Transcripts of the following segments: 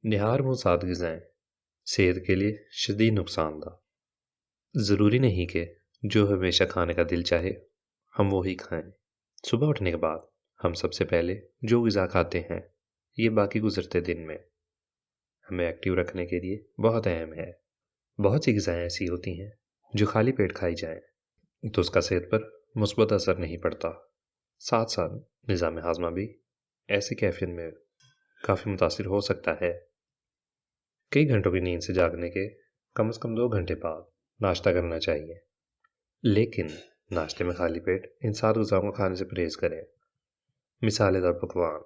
نہار منہ سات غذائیں صحت کے لیے شدید نقصان دہ۔ ضروری نہیں کہ جو ہمیشہ کھانے کا دل چاہے ہم وہی کھائیں۔ صبح اٹھنے کے بعد ہم سب سے پہلے جو غذا کھاتے ہیں یہ باقی گزرتے دن میں ہمیں ایکٹیو رکھنے کے لیے بہت اہم ہے۔ بہت سی غذائیں ایسی ہوتی ہیں جو خالی پیٹ کھائی جائیں تو اس کا صحت پر مثبت اثر نہیں پڑتا، ساتھ ساتھ نظام ہاضمہ بھی ایسی کیفیت میں کافی متاثر ہو سکتا ہے۔ کئی گھنٹوں کی نیند سے جاگنے کے کم از کم 2 گھنٹے بعد ناشتہ کرنا چاہیے، لیکن ناشتے میں خالی پیٹ ان 7 غذاؤں کو کھانے سے پرہیز کریں۔ مثالے دار پکوان۔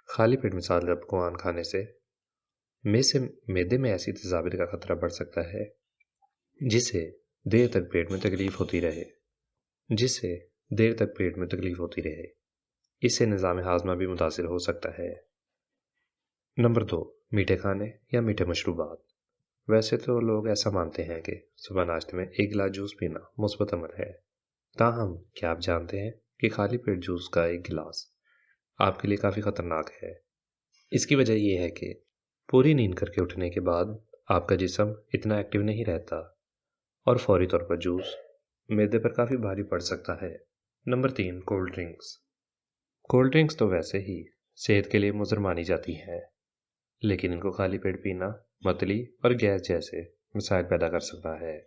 خالی پیٹ مثالے دار پکوان کھانے سے معدے میں ایسی تیزابیت کا خطرہ بڑھ سکتا ہے جس سے دیر تک پیٹ میں تکلیف ہوتی رہے۔ اس سے نظام ہاضمہ بھی متاثر ہو سکتا ہے۔ نمبر 2، میٹھے کھانے یا میٹھے مشروبات۔ ویسے تو لوگ ایسا مانتے ہیں کہ صبح ناشتے میں 1 گلاس جوس پینا مثبت عمل ہے، تاہم کیا آپ جانتے ہیں کہ خالی پیٹ جوس کا 1 گلاس آپ کے لیے کافی خطرناک ہے؟ اس کی وجہ یہ ہے کہ پوری نیند کر کے اٹھنے کے بعد آپ کا جسم اتنا ایکٹیو نہیں رہتا اور فوری طور پر جوس معدے پر کافی بھاری پڑ سکتا ہے۔ Number 3، cold drinks. Cold drinks تو ویسے ہی صحت کے لیے مضر مانی جاتی ہے، لیکن ان کو خالی پیٹ پینا متلی اور گیس جیسے مسائل پیدا کر سکتا ہے۔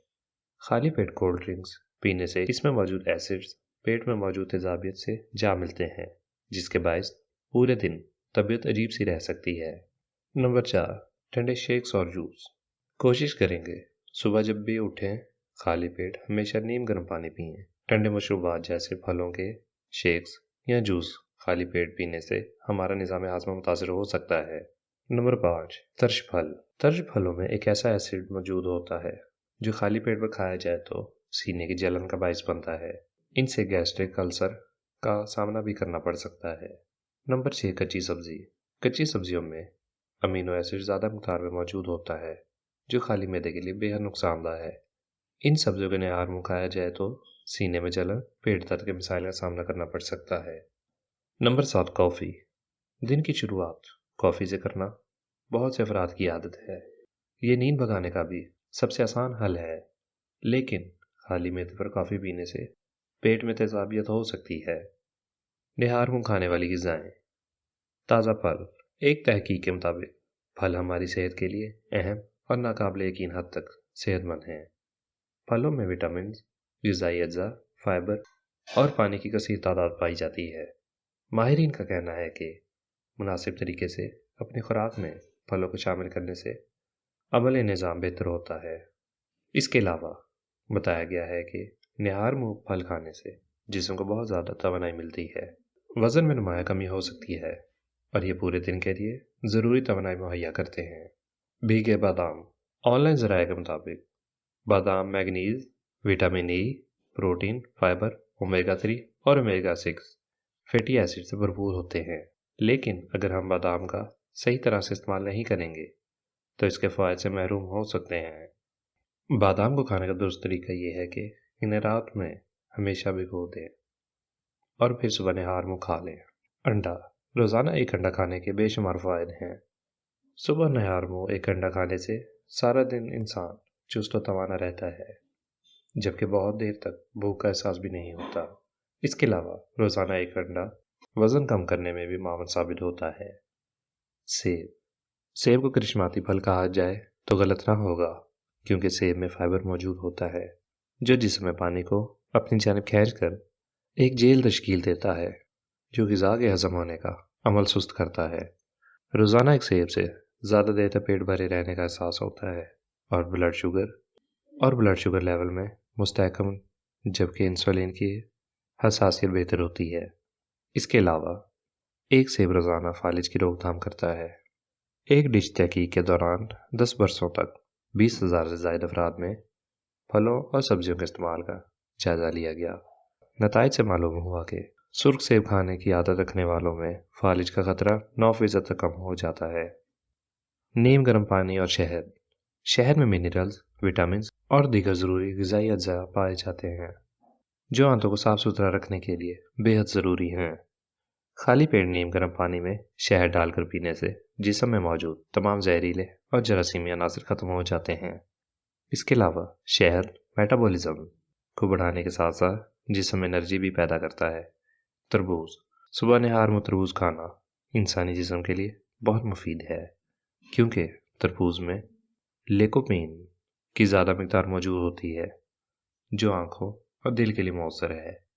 خالی پیٹ کولڈ ڈرنکس پینے سے اس میں موجود ایسڈز پیٹ میں موجود تیزابیت سے جا ملتے ہیں، جس کے باعث پورے دن طبیعت عجیب سی رہ سکتی ہے۔ نمبر 4، ٹھنڈے شیکس اور جوس۔ کوشش کریں گے صبح جب بھی اٹھیں خالی پیٹ ہمیشہ نیم گرم پانی پئیں۔ ٹھنڈے مشروبات جیسے پھلوں کے شیکس یا جوس خالی پیٹ پینے سے ہمارا نظام ہاضمہ متاثر ہو سکتا ہے۔ نمبر 5، ترش پھل۔ ترش پھلوں میں ایک ایسا ایسڈ موجود ہوتا ہے جو خالی پیٹ پر کھایا جائے تو سینے کی جلن کا باعث بنتا ہے۔ ان سے گیسٹرک السر کا سامنا بھی کرنا پڑ سکتا ہے۔ نمبر 6، کچی سبزی۔ کچی سبزیوں میں امینو ایسڈ زیادہ مقدار میں موجود ہوتا ہے جو خالی معدے کے لیے بے حد نقصان دہ ہے۔ ان سبزیوں کے نہار منہ کھایا جائے تو سینے میں جلن، پیٹ درد کے مسائل کا سامنا کرنا پڑ سکتا ہے۔ نمبر 7، کافی۔ دن کی شروعات کافی سے کرنا بہت سے افراد کی عادت ہے۔ یہ نیند بھگانے کا بھی سب سے آسان حل ہے، لیکن خالی معدے پر کافی پینے سے پیٹ میں تیزابیت ہو سکتی ہے۔ نہار منہ کھانے والی غذائیں۔ تازہ پھل۔ ایک تحقیق کے مطابق پھل ہماری صحت کے لیے اہم اور ناقابل یقین حد تک صحت مند ہیں۔ پھلوں میں وٹامنز، غذائی اجزاء، فائبر اور پانی کی کثیر تعداد پائی جاتی ہے۔ ماہرین کا کہنا ہے کہ مناسب طریقے سے اپنی خوراک میں پھلوں کو شامل کرنے سے عمل نظام بہتر ہوتا ہے۔ اس کے علاوہ بتایا گیا ہے کہ نہار منہ پھل کھانے سے جسم کو بہت زیادہ توانائی ملتی ہے، وزن میں نمایاں کمی ہو سکتی ہے اور یہ پورے دن کے لیے ضروری توانائی مہیا کرتے ہیں۔ بھیگے بادام۔ آن لائن ذرائع کے مطابق بادام manganese, vitamin E, protein, fibre, omega 3 اور اومیگا 6 فیٹی ایسڈ سے بھرپور ہوتے ہیں، لیکن اگر ہم بادام کا صحیح طرح سے استعمال نہیں کریں گے تو اس کے فوائد سے محروم ہو سکتے ہیں۔ بادام کو کھانے کا درست طریقہ یہ ہے کہ انہیں رات میں ہمیشہ بھگو دیں اور پھر صبح نہار منہ کھا لیں۔ انڈا۔ روزانہ 1 انڈا کھانے کے بے شمار فوائد ہیں۔ صبح نہار منہ 1 انڈا کھانے سے سارا دن انسان چست و توانا رہتا ہے، جبکہ بہت دیر تک بھوک کا احساس بھی نہیں ہوتا۔ اس کے علاوہ روزانہ 1 انڈا وزن کم کرنے میں بھی معاون ثابت ہوتا ہے۔ سیب۔ سیب کو کرشماتی پھل کہا جائے تو غلط نہ ہوگا، کیونکہ سیب میں فائبر موجود ہوتا ہے جو جسم میں پانی کو اپنی جانب کھینچ کر ایک جیل تشکیل دیتا ہے جو غذا کے ہضم ہونے کا عمل سست کرتا ہے۔ روزانہ 1 سیب سے زیادہ دیر تک پیٹ بھرے رہنے کا احساس ہوتا ہے اور بلڈ شوگر لیول میں مستحکم، جبکہ انسولین کی حساسیت بہتر ہوتی ہے۔ اس کے علاوہ 1 سیب روزانہ فالج کی روک تھام کرتا ہے۔ ایک ڈش تحقیق کے دوران 10 برسوں تک 20,000 سے زائد افراد میں پھلوں اور سبزیوں کے استعمال کا جائزہ لیا گیا۔ نتائج سے معلوم ہوا کہ سرخ سیب کھانے کی عادت رکھنے والوں میں فالج کا خطرہ 9% تک کم ہو جاتا ہے۔ نیم گرم پانی اور شہد۔ شہد میں منرلز، وٹامنز اور دیگر ضروری غذائی اجزاء پائے جاتے ہیں جو آنتوں کو صاف ستھرا رکھنے کے لیے بے حد ضروری ہیں۔ خالی پیٹ نیم گرم پانی میں شہد ڈال کر پینے سے جسم میں موجود تمام زہریلے اور جراثیمی عناصر ختم ہو جاتے ہیں۔ اس کے علاوہ شہد میٹابولزم کو بڑھانے کے ساتھ ساتھ جسم میں انرجی بھی پیدا کرتا ہے۔ تربوز، صبح نہار میں تربوز کھانا انسانی جسم کے لیے بہت مفید ہے، کیونکہ تربوز میں لیکوپین کی زیادہ مقدار موجود ہوتی ہے جو آنکھوں اور دل کے لیے مؤثر ہے۔